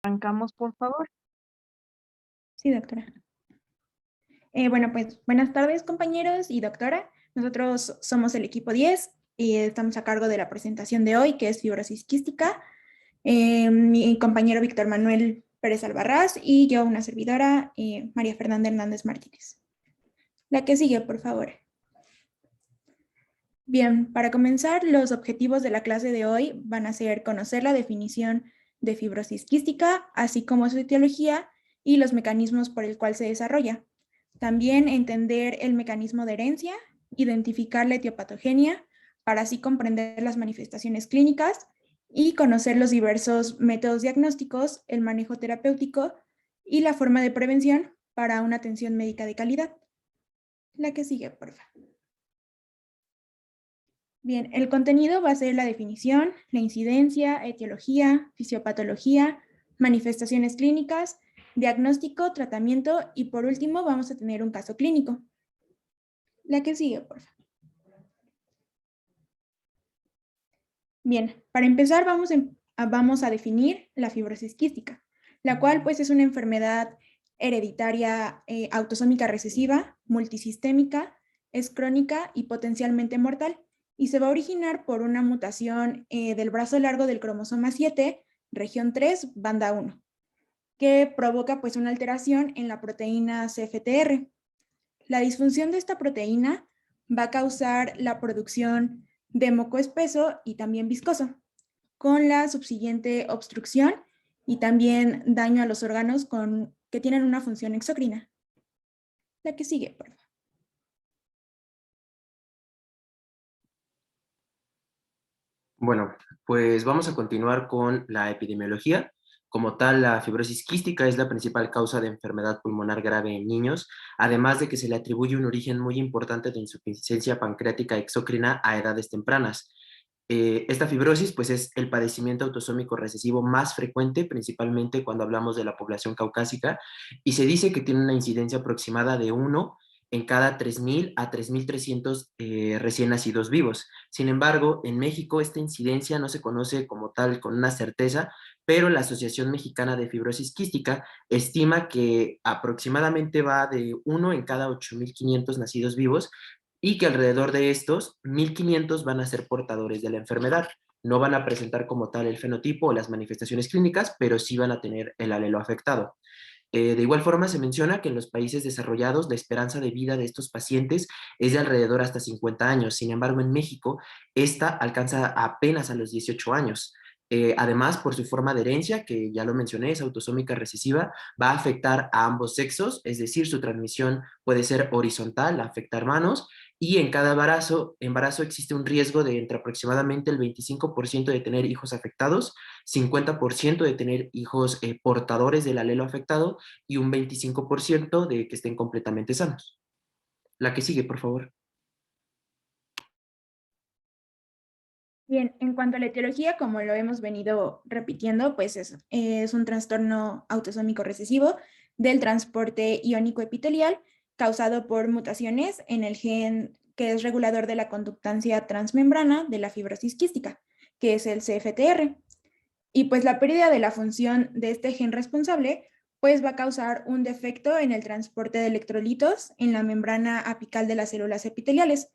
Arrancamos, por favor. Sí, doctora. Bueno, pues buenas tardes, compañeros y doctora. Nosotros somos el equipo 10 y estamos a cargo de la presentación de hoy, que es fibrosis quística. Mi compañero Víctor Manuel Pérez Albarrás y yo, una servidora, María Fernanda Hernández Martínez. La que sigue, por favor. Bien, para comenzar, los objetivos de la clase de hoy van a ser conocer la definición de fibrosis quística, así como su etiología y los mecanismos por el cual se desarrolla. También entender el mecanismo de herencia, identificar la etiopatogenia, para así comprender las manifestaciones clínicas y conocer los diversos métodos diagnósticos, el manejo terapéutico y la forma de prevención para una atención médica de calidad. La que sigue, por favor. Bien, el contenido va a ser la definición, la incidencia, etiología, fisiopatología, manifestaciones clínicas, diagnóstico, tratamiento y por último vamos a tener un caso clínico. La que sigue, por favor. Bien, para empezar vamos a definir la fibrosis quística, la cual pues es una enfermedad hereditaria autosómica recesiva, multisistémica, es crónica y potencialmente mortal, y se va a originar por una mutación del brazo largo del cromosoma 7, región 3, banda 1, que provoca pues una alteración en la proteína CFTR. La disfunción de esta proteína va a causar la producción de moco espeso y también viscoso, con la subsiguiente obstrucción y también daño a los órganos que tienen una función exocrina. La que sigue, por favor. Bueno, pues vamos a continuar con la epidemiología. Como tal, la fibrosis quística es la principal causa de enfermedad pulmonar grave en niños, además de que se le atribuye un origen muy importante de insuficiencia pancreática exócrina a edades tempranas. Esta fibrosis pues es el padecimiento autosómico recesivo más frecuente, principalmente cuando hablamos de la población caucásica, y se dice que tiene una incidencia aproximada de 1 en cada 3.000 a 3.300 recién nacidos vivos. Sin embargo, en México esta incidencia no se conoce como tal con una certeza, pero la Asociación Mexicana de Fibrosis Quística estima que aproximadamente va de 1 en cada 8.500 nacidos vivos y que alrededor de estos 1.500 van a ser portadores de la enfermedad. No van a presentar como tal el fenotipo o las manifestaciones clínicas, pero sí van a tener el alelo afectado. De igual forma, se menciona que en los países desarrollados la esperanza de vida de estos pacientes es de alrededor hasta 50 años. Sin embargo, en México, esta alcanza apenas a los 18 años. Además, por su forma de herencia, que ya lo mencioné, es autosómica recesiva, va a afectar a ambos sexos, es decir, su transmisión puede ser horizontal, afecta a hermanos, y en cada embarazo existe un riesgo de entre aproximadamente el 25% de tener hijos afectados, 50% de tener hijos portadores del alelo afectado y un 25% de que estén completamente sanos. La que sigue, por favor. Bien, en cuanto a la etiología, como lo hemos venido repitiendo, pues es un trastorno autosómico recesivo del transporte iónico epitelial causado por mutaciones en el gen que es regulador de la conductancia transmembrana de la fibrosis quística, que es el CFTR. Y pues la pérdida de la función de este gen responsable pues va a causar un defecto en el transporte de electrolitos en la membrana apical de las células epiteliales,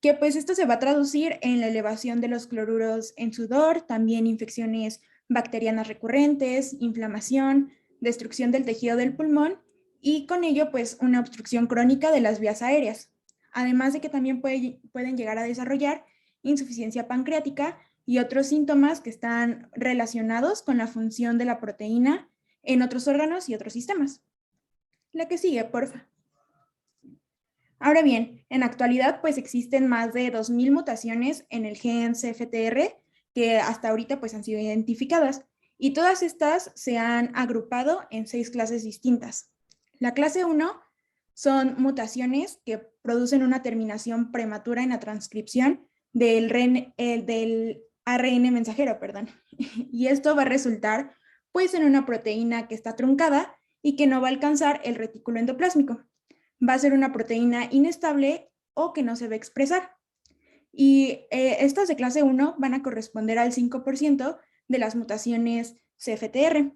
que pues esto se va a traducir en la elevación de los cloruros en sudor, también infecciones bacterianas recurrentes, inflamación, destrucción del tejido del pulmón y con ello pues una obstrucción crónica de las vías aéreas. Además de que también pueden llegar a desarrollar insuficiencia pancreática y otros síntomas que están relacionados con la función de la proteína en otros órganos y otros sistemas. La que sigue, porfa. Ahora bien, en actualidad pues existen más de 2.000 mutaciones en el gen CFTR que hasta ahorita pues han sido identificadas y todas estas se han agrupado en 6 clases distintas. La clase 1 son mutaciones que producen una terminación prematura en la transcripción del ARN mensajero, perdón. Y esto va a resultar pues en una proteína que está truncada y que no va a alcanzar el retículo endoplásmico. Va a ser una proteína inestable o que no se va a expresar. Y estas de clase 1 van a corresponder al 5% de las mutaciones CFTR.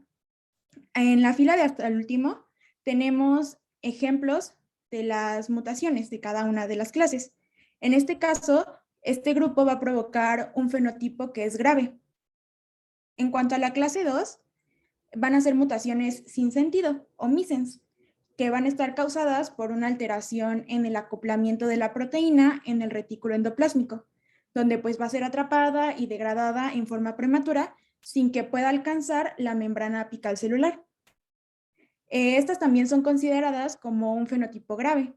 En la fila de hasta el último tenemos ejemplos de las mutaciones de cada una de las clases. En este caso, este grupo va a provocar un fenotipo que es grave. En cuanto a la clase 2, van a ser mutaciones sin sentido o missense, que van a estar causadas por una alteración en el acoplamiento de la proteína en el retículo endoplásmico, donde pues va a ser atrapada y degradada en forma prematura sin que pueda alcanzar la membrana apical celular. Estas también son consideradas como un fenotipo grave.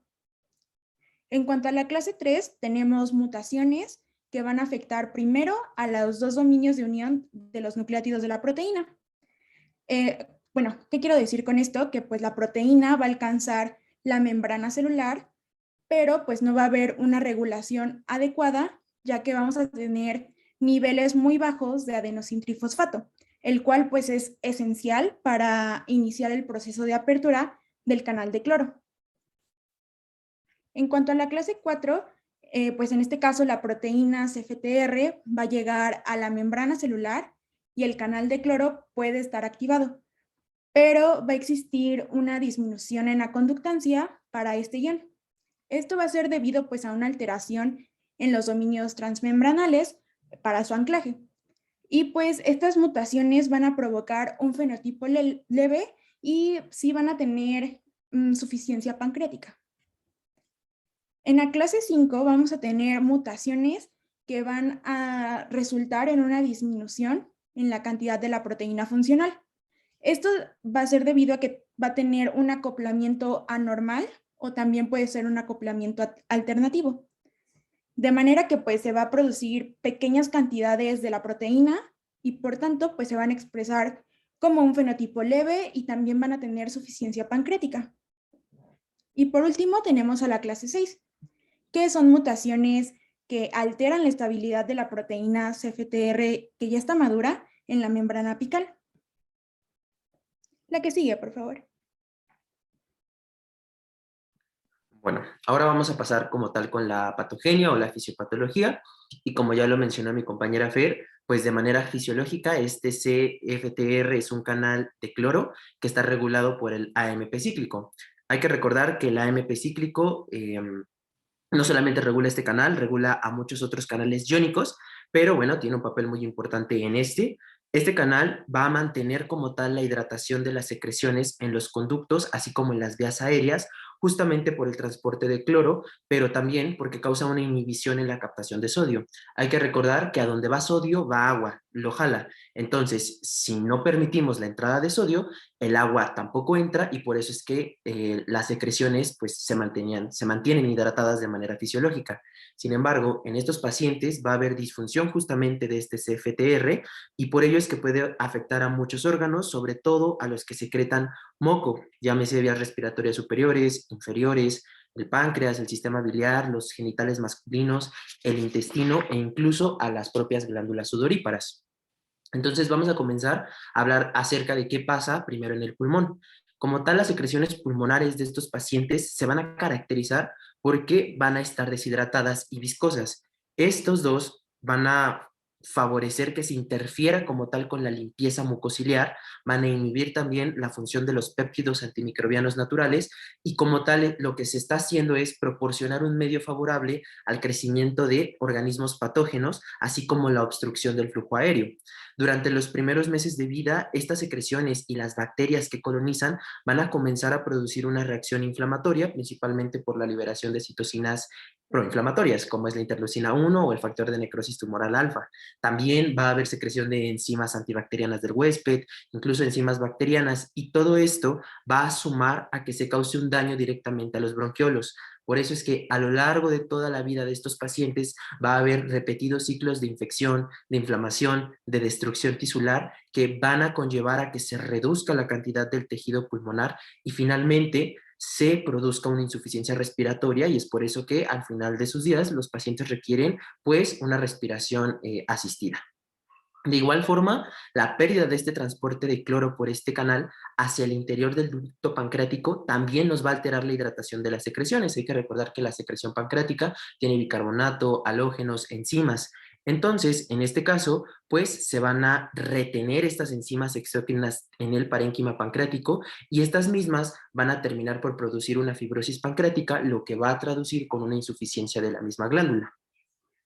En cuanto a la clase 3, tenemos mutaciones que van a afectar primero a los dos dominios de unión de los nucleótidos de la proteína. Bueno, ¿qué quiero decir con esto? Que pues la proteína va a alcanzar la membrana celular, pero pues no va a haber una regulación adecuada, ya que vamos a tener niveles muy bajos de adenosintrifosfato, el cual pues es esencial para iniciar el proceso de apertura del canal de cloro. En cuanto a la clase 4, pues en este caso la proteína CFTR va a llegar a la membrana celular y el canal de cloro puede estar activado, pero va a existir una disminución en la conductancia para este ion. Esto va a ser debido pues a una alteración en los dominios transmembranales para su anclaje. Y pues estas mutaciones van a provocar un fenotipo leve y sí van a tener suficiencia pancreática. En la clase 5 vamos a tener mutaciones que van a resultar en una disminución en la cantidad de la proteína funcional. Esto va a ser debido a que va a tener un acoplamiento anormal o también puede ser un acoplamiento alternativo. De manera que pues se va a producir pequeñas cantidades de la proteína y por tanto pues se van a expresar como un fenotipo leve y también van a tener suficiencia pancreática. Y por último tenemos a la clase 6, que son mutaciones que alteran la estabilidad de la proteína CFTR que ya está madura en la membrana apical. La que sigue, por favor. Bueno, ahora vamos a pasar como tal con la patogenia o la fisiopatología, y como ya lo mencionó mi compañera Fer, pues de manera fisiológica este CFTR es un canal de cloro que está regulado por el AMP cíclico. Hay que recordar que el AMP cíclico no solamente regula este canal, regula a muchos otros canales iónicos, pero bueno, tiene un papel muy importante en este. Este canal va a mantener como tal la hidratación de las secreciones en los conductos, así como en las vías aéreas, justamente por el transporte de cloro, pero también porque causa una inhibición en la captación de sodio. Hay que recordar que a donde va sodio va agua, lo jala. Entonces, si no permitimos la entrada de sodio, el agua tampoco entra y por eso es que las secreciones pues, se mantienen hidratadas de manera fisiológica. Sin embargo, en estos pacientes va a haber disfunción justamente de este CFTR y por ello es que puede afectar a muchos órganos, sobre todo a los que secretan moco, llámese vías respiratorias superiores, inferiores, el páncreas, el sistema biliar, los genitales masculinos, el intestino e incluso a las propias glándulas sudoríparas. Entonces vamos a comenzar a hablar acerca de qué pasa primero en el pulmón. Como tal, las secreciones pulmonares de estos pacientes se van a caracterizar porque van a estar deshidratadas y viscosas. Estos dos van a favorecer que se interfiera como tal con la limpieza mucociliar, van a inhibir también la función de los péptidos antimicrobianos naturales y como tal lo que se está haciendo es proporcionar un medio favorable al crecimiento de organismos patógenos, así como la obstrucción del flujo aéreo. Durante los primeros meses de vida, estas secreciones y las bacterias que colonizan van a comenzar a producir una reacción inflamatoria, principalmente por la liberación de citocinas proinflamatorias, como es la interleucina 1 o el factor de necrosis tumoral alfa. También va a haber secreción de enzimas antibacterianas del huésped, incluso enzimas bacterianas, y todo esto va a sumar a que se cause un daño directamente a los bronquiolos. Por eso es que a lo largo de toda la vida de estos pacientes va a haber repetidos ciclos de infección, de inflamación, de destrucción tisular que van a conllevar a que se reduzca la cantidad del tejido pulmonar y finalmente se produzca una insuficiencia respiratoria y es por eso que al final de sus días los pacientes requieren pues una respiración asistida. De igual forma, la pérdida de este transporte de cloro por este canal hacia el interior del ducto pancreático también nos va a alterar la hidratación de las secreciones. Hay que recordar que la secreción pancreática tiene bicarbonato, halógenos, enzimas. Entonces, en este caso, pues se van a retener estas enzimas exócrinas en el parénquima pancreático y estas mismas van a terminar por producir una fibrosis pancreática, lo que va a traducir con una insuficiencia de la misma glándula.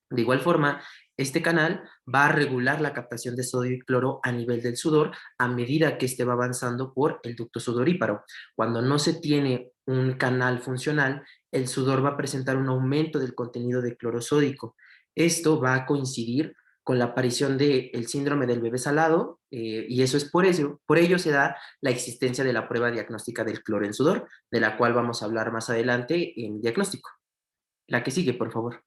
De igual forma, este canal va a regular la captación de sodio y cloro a nivel del sudor a medida que este va avanzando por el ducto sudoríparo. Cuando no se tiene un canal funcional, el sudor va a presentar un aumento del contenido de cloro sódico. Esto va a coincidir con la aparición del síndrome del bebé salado, y eso es por ello se da la existencia de la prueba diagnóstica del cloro en sudor, de la cual vamos a hablar más adelante en diagnóstico. La que sigue, por favor.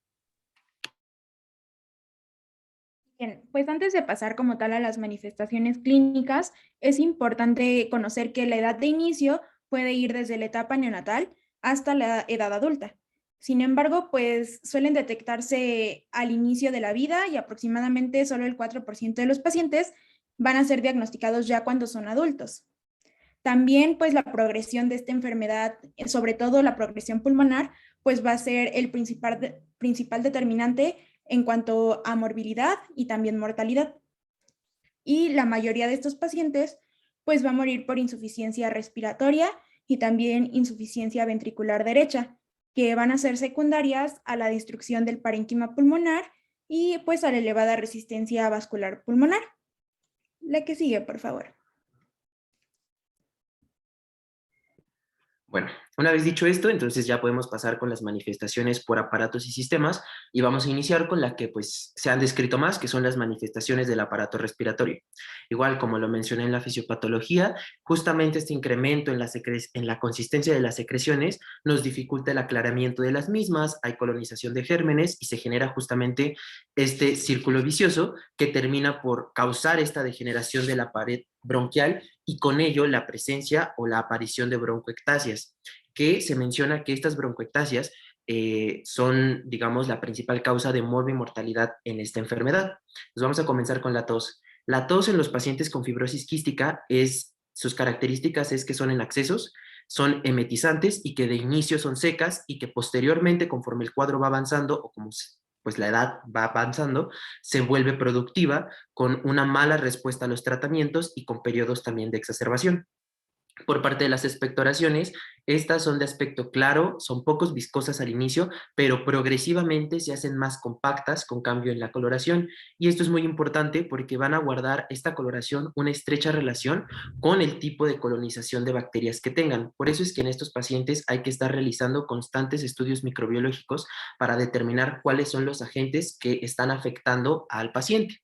Bien, pues antes de pasar como tal a las manifestaciones clínicas, es importante conocer que la edad de inicio puede ir desde la etapa neonatal hasta la edad adulta. Sin embargo, pues suelen detectarse al inicio de la vida y aproximadamente solo el 4% de los pacientes van a ser diagnosticados ya cuando son adultos. También, pues la progresión de esta enfermedad, sobre todo la progresión pulmonar, pues va a ser el principal determinante en cuanto a morbilidad y también mortalidad. Y la mayoría de estos pacientes, pues va a morir por insuficiencia respiratoria y también insuficiencia ventricular derecha, que van a ser secundarias a la destrucción del parénquima pulmonar y pues a la elevada resistencia vascular pulmonar. La que sigue, por favor. Bueno, una vez dicho esto, entonces ya podemos pasar con las manifestaciones por aparatos y sistemas y vamos a iniciar con la que pues se han descrito más, que son las manifestaciones del aparato respiratorio. Igual como lo mencioné en la fisiopatología, justamente este incremento en la consistencia de las secreciones nos dificulta el aclaramiento de las mismas, hay colonización de gérmenes y se genera justamente este círculo vicioso que termina por causar esta degeneración de la pared bronquial y con ello la presencia o la aparición de broncoectasias, que se menciona que estas broncoectasias son, digamos, la principal causa de mortalidad en esta enfermedad. Nos vamos a comenzar con la tos. La tos en los pacientes con fibrosis quística sus características es que son en accesos, son emetizantes y que de inicio son secas y que posteriormente, conforme el cuadro va avanzando o como pues la edad va avanzando, se vuelve productiva con una mala respuesta a los tratamientos y con periodos también de exacerbación. Por parte de las expectoraciones, estas son de aspecto claro, son pocos viscosas al inicio, pero progresivamente se hacen más compactas con cambio en la coloración. Y esto es muy importante porque van a guardar esta coloración una estrecha relación con el tipo de colonización de bacterias que tengan. Por eso es que en estos pacientes hay que estar realizando constantes estudios microbiológicos para determinar cuáles son los agentes que están afectando al paciente.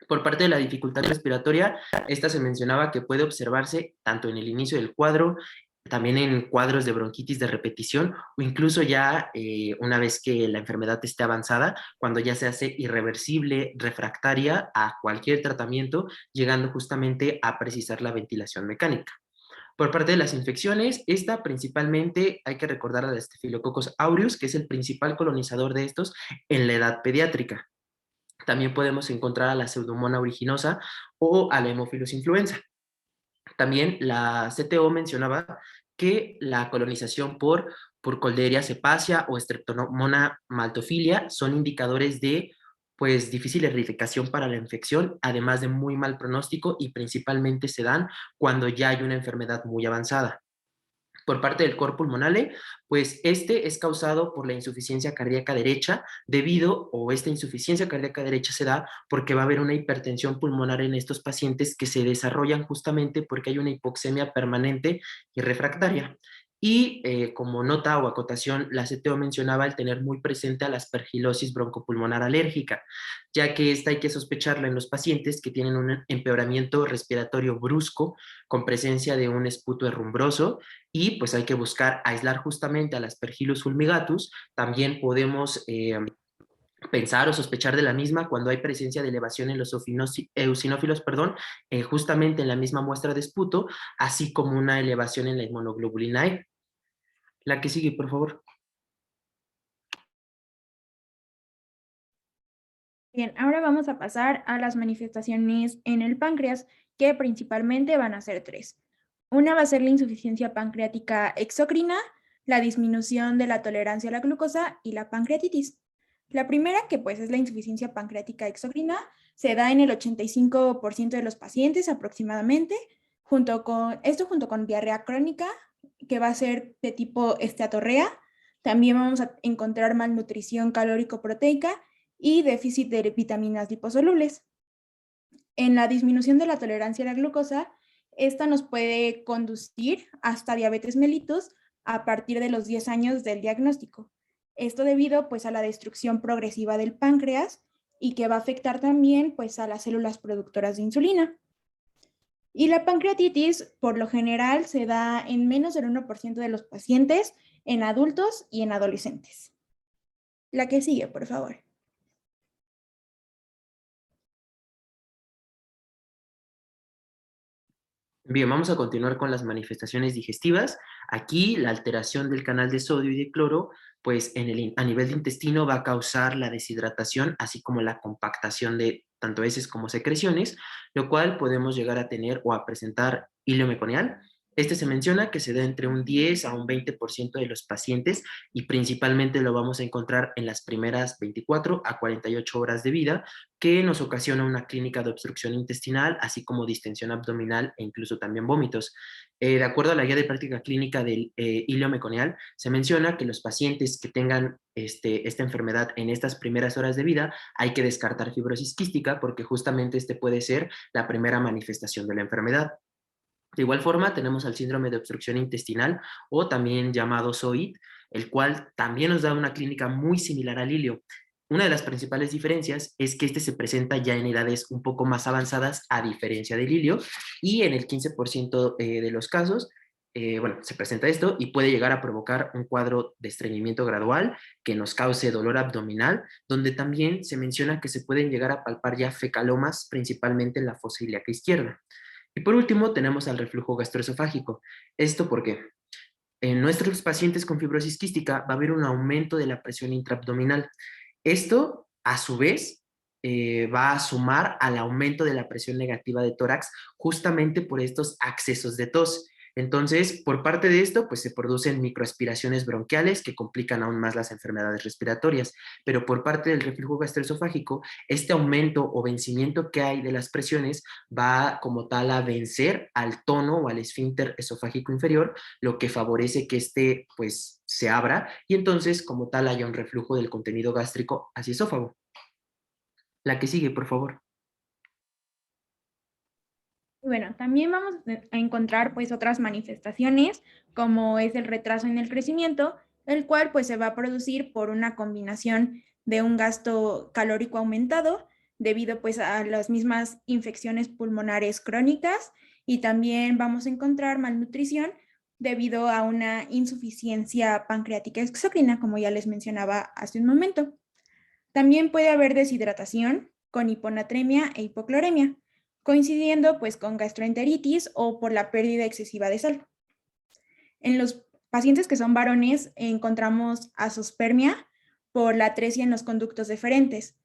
Por parte de la dificultad respiratoria, esta se mencionaba que puede observarse tanto en el inicio del cuadro, también en cuadros de bronquitis de repetición o incluso ya una vez que la enfermedad esté avanzada, cuando ya se hace irreversible, refractaria a cualquier tratamiento, llegando justamente a precisar la ventilación mecánica. Por parte de las infecciones, esta principalmente hay que recordar a la Staphylococcus aureus, que es el principal colonizador de estos en la edad pediátrica. También podemos encontrar a la Pseudomonas aeruginosa o a la Haemophilus influenza. También la CTO mencionaba que la colonización por Burkholderia cepacia o Streptomonas maltophilia son indicadores de pues difícil erradicación para la infección, además de muy mal pronóstico y principalmente se dan cuando ya hay una enfermedad muy avanzada. Por parte del cor pulmonale, pues este es causado por la insuficiencia cardíaca derecha o esta insuficiencia cardíaca derecha se da porque va a haber una hipertensión pulmonar en estos pacientes que se desarrollan justamente porque hay una hipoxemia permanente y refractaria. Y como nota o acotación, la CTO mencionaba el tener muy presente a la aspergilosis broncopulmonar alérgica, ya que esta hay que sospecharla en los pacientes que tienen un empeoramiento respiratorio brusco con presencia de un esputo herrumbroso y pues hay que buscar aislar justamente al Aspergillus fumigatus. También podemos pensar o sospechar de la misma cuando hay presencia de elevación en los eosinófilos, justamente en la misma muestra de esputo, así como una elevación en la inmunoglobulina E. La que sigue, por favor. Bien, ahora vamos a pasar a las manifestaciones en el páncreas, que principalmente van a ser tres. Una va a ser la insuficiencia pancreática exócrina, la disminución de la tolerancia a la glucosa y la pancreatitis. La primera, que pues es la insuficiencia pancreática exocrina, se da en el 85% de los pacientes aproximadamente, junto con diarrea crónica, que va a ser de tipo esteatorrea. También vamos a encontrar malnutrición calórico-proteica y déficit de vitaminas liposolubles. En la disminución de la tolerancia a la glucosa, esta nos puede conducir hasta diabetes mellitus a partir de los 10 años del diagnóstico. Esto debido pues a la destrucción progresiva del páncreas y que va a afectar también pues a las células productoras de insulina. Y la pancreatitis por lo general se da en menos del 1% de los pacientes en adultos y en adolescentes. La que sigue, por favor. Bien, vamos a continuar con las manifestaciones digestivas. Aquí la alteración del canal de sodio y de cloro, pues a nivel de intestino va a causar la deshidratación, así como la compactación de tanto heces como secreciones, lo cual podemos llegar a tener o a presentar hilo meconial. Este se menciona que se da entre un 10 a un 20% de los pacientes y principalmente lo vamos a encontrar en las primeras 24 a 48 horas de vida, que nos ocasiona una clínica de obstrucción intestinal, así como distensión abdominal e incluso también vómitos. De acuerdo a la guía de práctica clínica del hilo meconial, se menciona que los pacientes que tengan esta enfermedad en estas primeras horas de vida hay que descartar fibrosis quística porque justamente este puede ser la primera manifestación de la enfermedad. De igual forma, tenemos al síndrome de obstrucción intestinal o también llamado SOIT, el cual también nos da una clínica muy similar al ilio. Una de las principales diferencias es que este se presenta ya en edades un poco más avanzadas a diferencia del ilio y en el 15% de los casos, bueno, se presenta esto y puede llegar a provocar un cuadro de estreñimiento gradual que nos cause dolor abdominal, donde también se menciona que se pueden llegar a palpar ya fecalomas, principalmente en la fosa ilíaca izquierda. Y por último, tenemos al reflujo gastroesofágico. ¿Esto por qué? En nuestros pacientes con fibrosis quística va a haber un aumento de la presión intraabdominal. Esto, a su vez, va a sumar al aumento de la presión negativa de tórax justamente por estos accesos de tos. Entonces, por parte de esto, pues se producen microaspiraciones bronquiales que complican aún más las enfermedades respiratorias, pero por parte del reflujo gastroesofágico, este aumento o vencimiento que hay de las presiones va como tal a vencer al tono o al esfínter esofágico inferior, lo que favorece que este pues se abra y entonces como tal haya un reflujo del contenido gástrico hacia esófago. La que sigue, por favor. Bueno, también vamos a encontrar pues otras manifestaciones como es el retraso en el crecimiento, el cual pues se va a producir por una combinación de un gasto calórico aumentado debido pues a las mismas infecciones pulmonares crónicas y también vamos a encontrar malnutrición debido a una insuficiencia pancreática exócrina, como ya les mencionaba hace un momento. También puede haber deshidratación con hiponatremia e hipocloremia, coincidiendo pues con gastroenteritis o por la pérdida excesiva de sal. En los pacientes que son varones encontramos azospermia por la atresia en los conductos deferentes.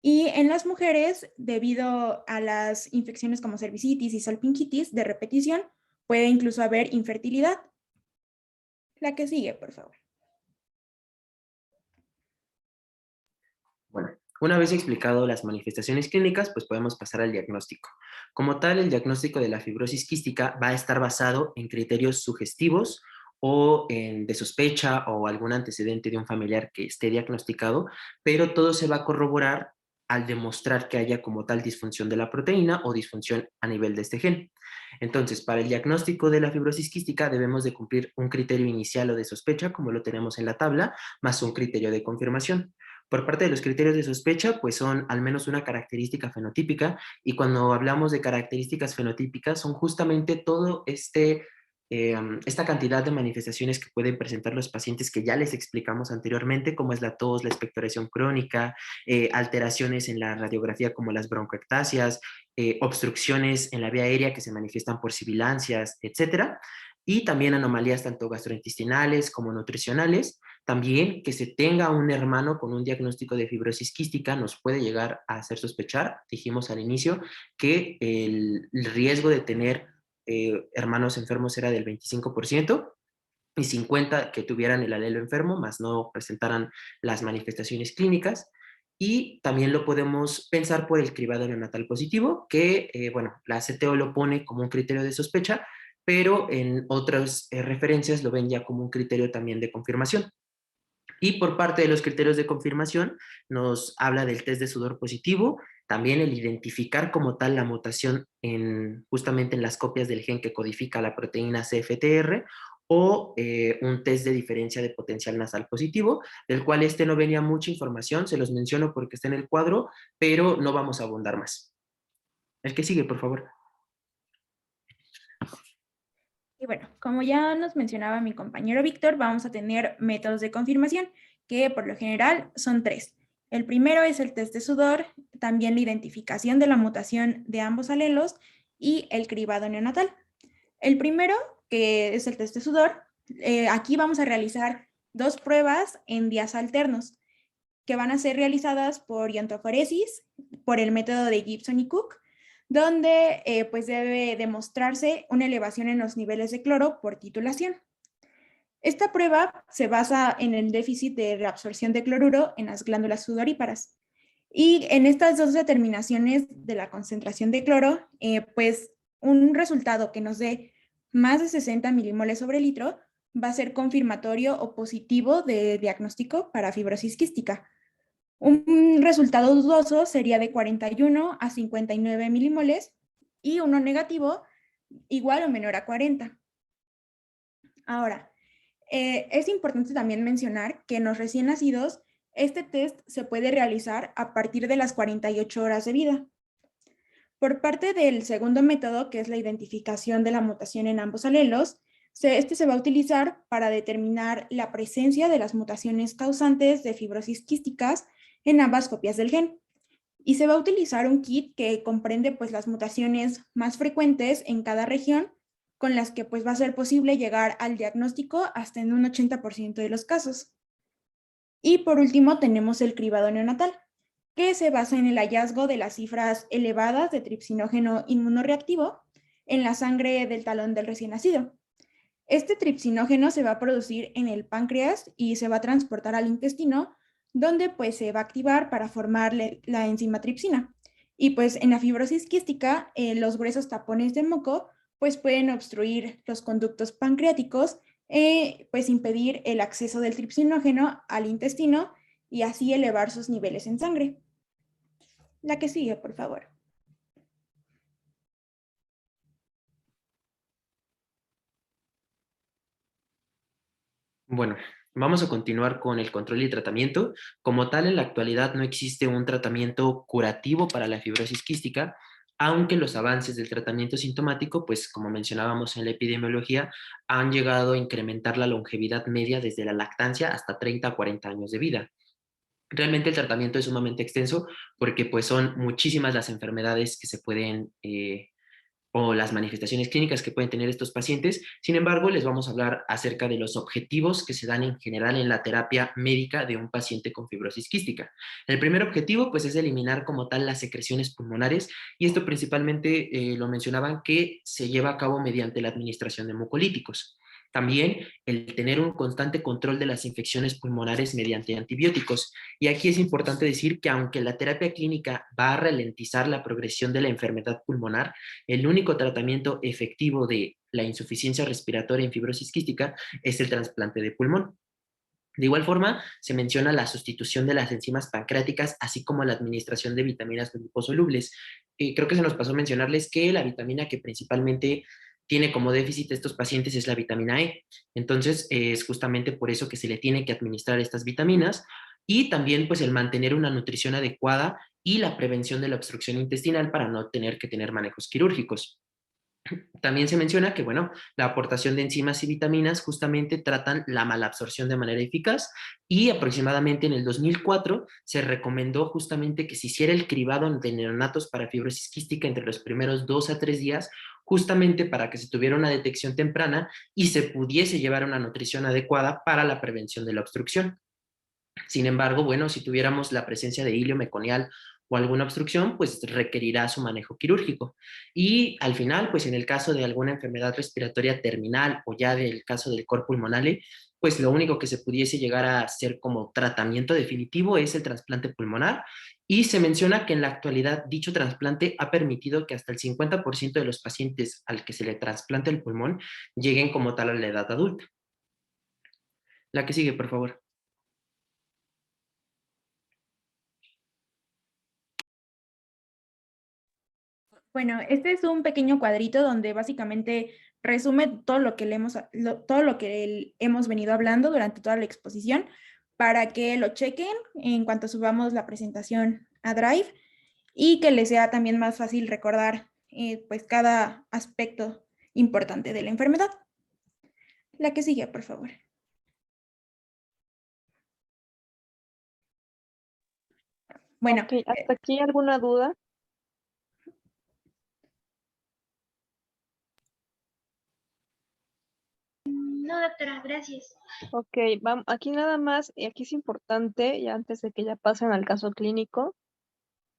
Y en las mujeres, debido a las infecciones como cervicitis y salpingitis de repetición, puede incluso haber infertilidad. La que sigue, por favor. Bueno, una vez explicado las manifestaciones clínicas, pues podemos pasar al diagnóstico. Como tal, el diagnóstico de la fibrosis quística va a estar basado en criterios sugestivos o de sospecha o algún antecedente de un familiar que esté diagnosticado, pero todo se va a corroborar al demostrar que haya como tal disfunción de la proteína o disfunción a nivel de este gen. Entonces, para el diagnóstico de la fibrosis quística debemos de cumplir un criterio inicial o de sospecha, como lo tenemos en la tabla, más un criterio de confirmación. Por parte de los criterios de sospecha, pues son al menos una característica fenotípica, y cuando hablamos de características fenotípicas son justamente todo esta cantidad de manifestaciones que pueden presentar los pacientes que ya les explicamos anteriormente, como es la tos, la expectoración crónica, alteraciones en la radiografía como las broncoectasias, obstrucciones en la vía aérea que se manifiestan por sibilancias, etcétera, y también anomalías tanto gastrointestinales como nutricionales. También que se tenga un hermano con un diagnóstico de fibrosis quística nos puede llegar a hacer sospechar, dijimos al inicio, que el riesgo de tener hermanos enfermos era del 25%. y 50 que tuvieran el alelo enfermo, más no presentaran las manifestaciones clínicas. Y también lo podemos pensar por el cribado neonatal positivo, que, bueno, la CTO lo pone como un criterio de sospecha, pero en otras referencias lo ven ya como un criterio también de confirmación. Y por parte de los criterios de confirmación, nos habla del test de sudor positivo, también el identificar como tal la mutación justamente en las copias del gen que codifica la proteína CFTR, o un test de diferencia de potencial nasal positivo, del cual no venía mucha información, se los menciono porque está en el cuadro, pero no vamos a abundar más. El que sigue, por favor. Y bueno, como ya nos mencionaba mi compañero Víctor, vamos a tener métodos de confirmación, que por lo general son tres. El primero es el test de sudor, también la identificación de la mutación de ambos alelos y el cribado neonatal. El primero, que es el test de sudor, aquí vamos a realizar dos pruebas en días alternos, que van a ser realizadas por iontoforesis, por el método de Gibson y Cook, donde pues debe demostrarse una elevación en los niveles de cloro por titulación. Esta prueba se basa en el déficit de reabsorción de cloruro en las glándulas sudoríparas. Y en estas dos determinaciones de la concentración de cloro, pues un resultado que nos dé más de 60 milimoles sobre litro va a ser confirmatorio o positivo de diagnóstico para fibrosis quística. Un resultado dudoso sería de 41 a 59 milimoles y uno negativo igual o menor a 40. Ahora, es importante también mencionar que en los recién nacidos, este test se puede realizar a partir de las 48 horas de vida. Por parte del segundo método, que es la identificación de la mutación en ambos alelos, este se va a utilizar para determinar la presencia de las mutaciones causantes de fibrosis quísticas en ambas copias del gen. Y se va a utilizar un kit que comprende pues las mutaciones más frecuentes en cada región, con las que pues va a ser posible llegar al diagnóstico hasta en un 80% de los casos. Y por último tenemos el cribado neonatal, que se basa en el hallazgo de las cifras elevadas de tripsinógeno inmunoreactivo en la sangre del talón del recién nacido. Este tripsinógeno se va a producir en el páncreas y se va a transportar al intestino, donde pues se va a activar para formar la enzima tripsina. Y pues en la fibrosis quística, los gruesos tapones de moco pues pueden obstruir los conductos pancreáticos, pues impedir el acceso del tripsinógeno al intestino y así elevar sus niveles en sangre. La que sigue, por favor. Bueno, vamos a continuar con el control y tratamiento. Como tal, en la actualidad no existe un tratamiento curativo para la fibrosis quística, aunque los avances del tratamiento sintomático, pues como mencionábamos en la epidemiología, han llegado a incrementar la longevidad media desde la lactancia hasta 30 a 40 años de vida. Realmente el tratamiento es sumamente extenso porque pues son muchísimas las enfermedades que se pueden o las manifestaciones clínicas que pueden tener estos pacientes. Sin embargo, les vamos a hablar acerca de los objetivos que se dan en general en la terapia médica de un paciente con fibrosis quística. El primer objetivo, pues, es eliminar como tal las secreciones pulmonares, y esto principalmente lo mencionaban que se lleva a cabo mediante la administración de mucolíticos. También el tener un constante control de las infecciones pulmonares mediante antibióticos. Y aquí es importante decir que aunque la terapia clínica va a ralentizar la progresión de la enfermedad pulmonar, el único tratamiento efectivo de la insuficiencia respiratoria en fibrosis quística es el trasplante de pulmón. De igual forma, se menciona la sustitución de las enzimas pancreáticas, así como la administración de vitaminas liposolubles. Creo que se nos pasó mencionarles que la vitamina que principalmente tiene como déficit estos pacientes es la vitamina E. Entonces, es justamente por eso que se le tiene que administrar estas vitaminas, y también pues el mantener una nutrición adecuada y la prevención de la obstrucción intestinal para no tener que tener manejos quirúrgicos. También se menciona que, bueno, la aportación de enzimas y vitaminas justamente tratan la malabsorción de manera eficaz, y aproximadamente en el 2004 se recomendó justamente que se hiciera el cribado de neonatos para fibrosis quística entre los primeros 2 a 3 días, justamente para que se tuviera una detección temprana y se pudiese llevar una nutrición adecuada para la prevención de la obstrucción. Sin embargo, bueno, si tuviéramos la presencia de hilio meconial o alguna obstrucción, pues requerirá su manejo quirúrgico. Y al final, pues en el caso de alguna enfermedad respiratoria terminal o ya del caso del cor pulmonale, pues lo único que se pudiese llegar a hacer como tratamiento definitivo es el trasplante pulmonar, y se menciona que en la actualidad dicho trasplante ha permitido que hasta el 50% de los pacientes al que se le trasplante el pulmón lleguen como tal a la edad adulta. La que sigue, por favor. Bueno, este es un pequeño cuadrito donde básicamente resume todo lo que todo lo que hemos venido hablando durante toda la exposición para que lo chequen en cuanto subamos la presentación a Drive y que les sea también más fácil recordar pues cada aspecto importante de la enfermedad. La que sigue, por favor. Bueno, Ok, ¿hasta aquí alguna duda? No, doctora, gracias. Ok, vamos, aquí nada más, y aquí es importante, y antes de que ya pasen al caso clínico,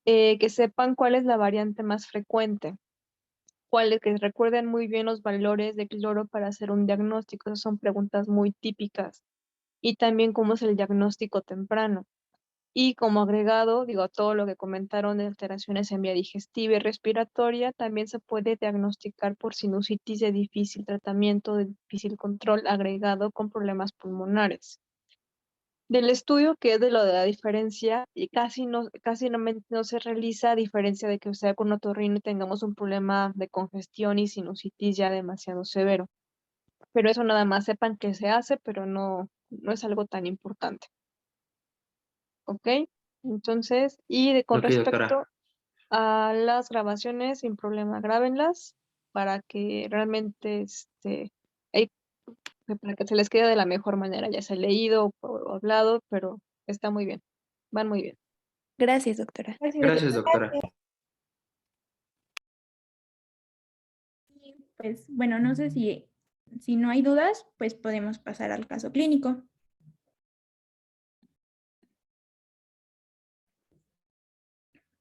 que sepan cuál es la variante más frecuente, cuáles, que recuerden muy bien los valores de cloro para hacer un diagnóstico. Esas son preguntas muy típicas. Y también cómo es el diagnóstico temprano. Y como agregado, digo, a todo lo que comentaron de alteraciones en vía digestiva y respiratoria, también se puede diagnosticar por sinusitis de difícil tratamiento, de difícil control, agregado con problemas pulmonares. Del estudio que es de lo de la diferencia, y casi no se realiza, a diferencia de que sea con otorrino y tengamos un problema de congestión y sinusitis ya demasiado severo. Pero eso nada más sepan que se hace, pero no es algo tan importante. ¿Ok? Entonces, con Ok, doctora. respecto a las grabaciones, sin problema, grábenlas para que realmente ahí, para que se les quede de la mejor manera, ya sea leído o hablado, pero está muy bien, van muy bien. gracias, doctora. Gracias, doctora. Pues bueno, no sé si no hay dudas, pues podemos pasar al caso clínico.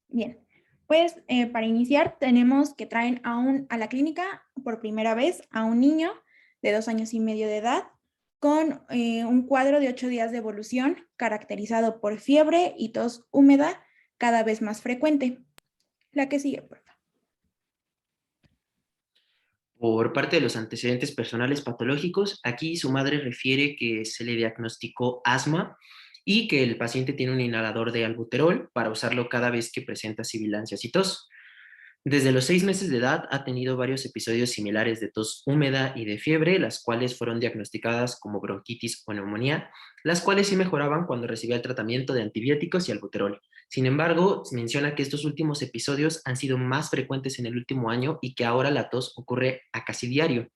Bien, pues para iniciar tenemos que traen a la clínica por primera vez a un niño de 2 años y medio de edad con un cuadro de 8 días de evolución caracterizado por fiebre y tos húmeda cada vez más frecuente. La que sigue, por favor. Por parte de los antecedentes personales patológicos, aquí su madre refiere que se le diagnosticó asma y que el paciente tiene un inhalador de albuterol para usarlo cada vez que presenta sibilancias y tos. Desde los 6 meses de edad ha tenido varios episodios similares de tos húmeda y de fiebre, las cuales fueron diagnosticadas como bronquitis o neumonía, las cuales sí mejoraban cuando recibía el tratamiento de antibióticos y albuterol. Sin embargo, menciona que estos últimos episodios han sido más frecuentes en el último año y que ahora la tos ocurre a casi diario.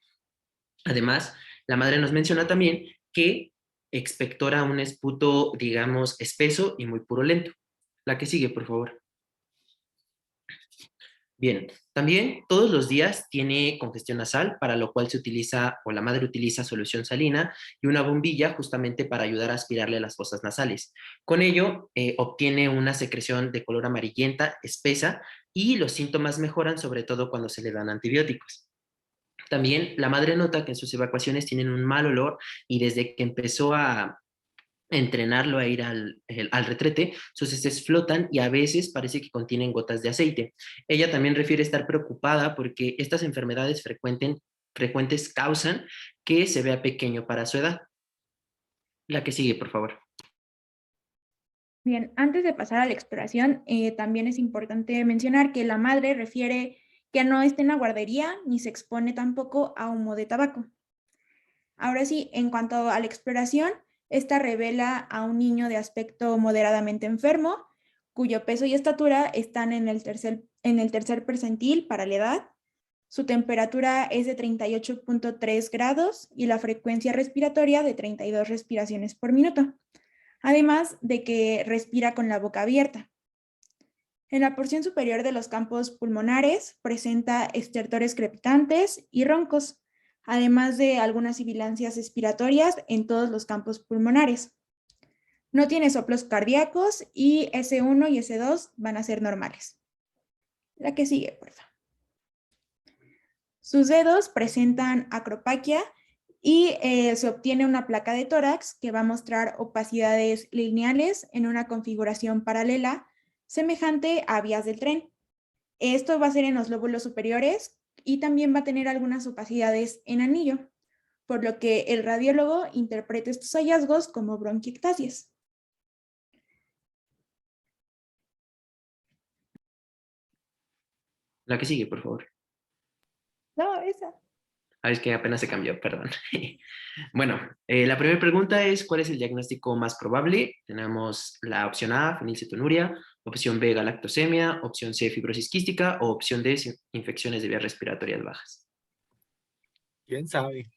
Además, la madre nos menciona también que expectora un esputo, digamos, espeso y muy purulento. La que sigue, por favor. Bien, también todos los días tiene congestión nasal, para lo cual se utiliza, o la madre utiliza solución salina y una bombilla justamente para ayudar a aspirarle las fosas nasales. Con ello, obtiene una secreción de color amarillenta, espesa, y los síntomas mejoran sobre todo cuando se le dan antibióticos. También la madre nota que en sus evacuaciones tienen un mal olor y desde que empezó a entrenarlo a ir al retrete, sus heces flotan y a veces parece que contienen gotas de aceite. Ella también refiere estar preocupada porque estas enfermedades frecuentes causan que se vea pequeño para su edad. La que sigue, por favor. Bien, antes de pasar a la exploración, también es importante mencionar que la madre refiere que no está en la guardería ni se expone tampoco a humo de tabaco. Ahora sí, en cuanto a la exploración, esta revela a un niño de aspecto moderadamente enfermo, cuyo peso y estatura están en el tercer percentil para la edad. Su temperatura es de 38.3 grados y la frecuencia respiratoria de 32 respiraciones por minuto, además de que respira con la boca abierta. En la porción superior de los campos pulmonares presenta estertores crepitantes y roncos, además de algunas sibilancias expiratorias en todos los campos pulmonares. No tiene soplos cardíacos y S1 y S2 van a ser normales. La que sigue, por favor. Sus dedos presentan acropaquia y se obtiene una placa de tórax que va a mostrar opacidades lineales en una configuración paralela semejante a vías del tren. Esto va a ser en los lóbulos superiores y también va a tener algunas opacidades en anillo, por lo que el radiólogo interpreta estos hallazgos como bronquiectasias. La que sigue, por favor. No, esa. Ah, es que apenas se cambió, perdón. Bueno, la primera pregunta es, ¿cuál es el diagnóstico más probable? Tenemos la opción A, fenilcetonuria, opción B, galactosemia, opción C, fibrosis quística, o opción D, infecciones de vías respiratorias bajas. ¿Quién sabe?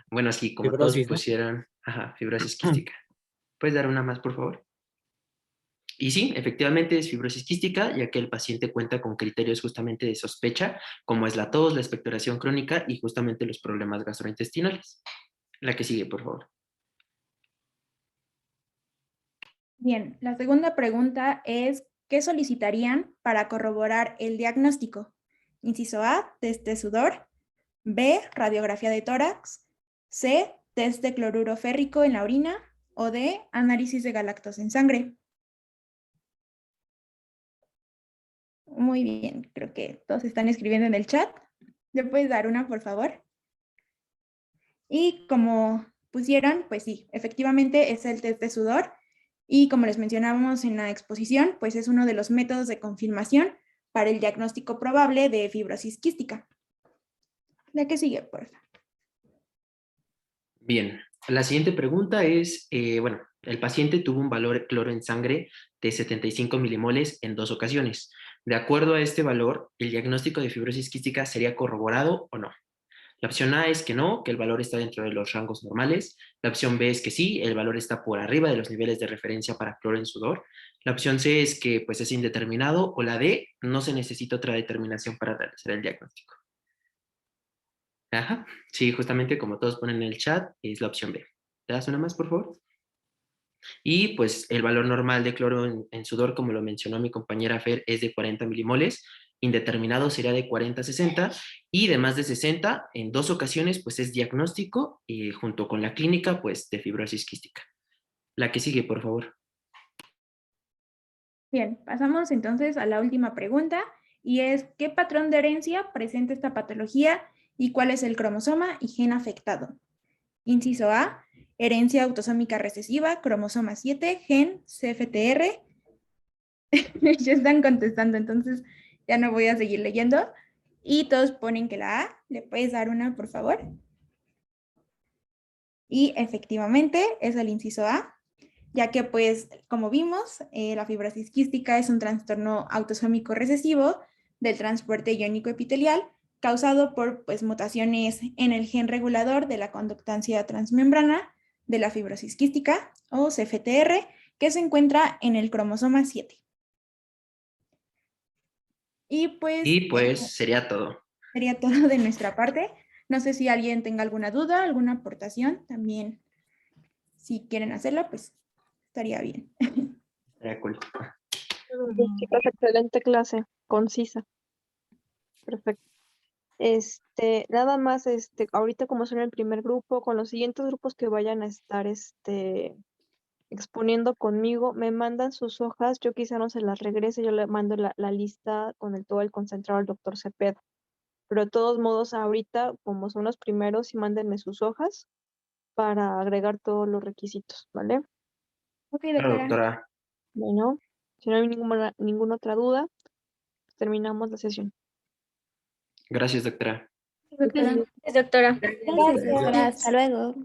Bueno, sí, como todos Fibrosis, ¿no? pusieron, ajá, fibrosis quística. ¿Puedes dar una más, por favor? Y sí, efectivamente es fibrosis quística, ya que el paciente cuenta con criterios justamente de sospecha, como es la tos, la expectoración crónica y justamente los problemas gastrointestinales. La que sigue, por favor. Bien, la segunda pregunta es, ¿qué solicitarían para corroborar el diagnóstico? Inciso A, test de sudor. B, radiografía de tórax. C, test de cloruro férrico en la orina. O D, análisis de galactosa en sangre. Muy bien, creo que todos están escribiendo en el chat. ¿Le puedes dar una, por favor? Y como pusieron, pues sí, efectivamente es el test de sudor. Y como les mencionábamos en la exposición, pues es uno de los métodos de confirmación para el diagnóstico probable de fibrosis quística. La que sigue, por favor. Bien, la siguiente pregunta es, bueno, el paciente tuvo un valor de cloro en sangre de 75 milimoles en 2 ocasiones. De acuerdo a este valor, ¿el diagnóstico de fibrosis quística sería corroborado o no? La opción A es que no, que el valor está dentro de los rangos normales. La opción B es que sí, el valor está por arriba de los niveles de referencia para cloro en sudor. La opción C es que pues es indeterminado, o la D, no se necesita otra determinación para realizar el diagnóstico. Ajá, sí, justamente como todos ponen en el chat, es la opción B. ¿Te das una más, por favor? Y pues el valor normal de cloro en sudor, como lo mencionó mi compañera Fer, es de 40 milimoles. Indeterminado sería de 40 a 60 y de más de 60 en 2 ocasiones pues es diagnóstico y junto con la clínica pues de fibrosis quística. La que sigue, por favor. Bien, pasamos entonces a la última pregunta y es, ¿qué patrón de herencia presenta esta patología y cuál es el cromosoma y gen afectado? Inciso A, herencia autosómica recesiva, cromosoma 7, gen CFTR. Ya están contestando, entonces ya no voy a seguir leyendo. Y todos ponen que la A. ¿Le puedes dar una, por favor? Y efectivamente es el inciso A, ya que pues como vimos, la fibrosis quística es un trastorno autosómico recesivo del transporte iónico epitelial causado por pues, mutaciones en el gen regulador de la conductancia transmembrana de la fibrosis quística o CFTR, que se encuentra en el cromosoma 7. Y pues sería todo. Sería todo de nuestra parte. No sé si alguien tenga alguna duda, alguna aportación, también si quieren hacerla, pues estaría bien. Estaría cool. Chicas, excelente clase, concisa. Perfecto. Nada más, ahorita como son el primer grupo, con los siguientes grupos que vayan a estar, exponiendo conmigo, me mandan sus hojas, yo quizá no se las regrese, yo le mando la lista con todo el concentrado al doctor Cepeda. Pero de todos modos, ahorita, como son los primeros, sí mándenme sus hojas para agregar todos los requisitos, ¿vale? Ok, Claro, doctora. doctora. Bueno, si no hay ninguna otra duda, terminamos la sesión. Gracias, doctora. Doctora. Doctora. Gracias, doctora. Gracias. Hasta luego.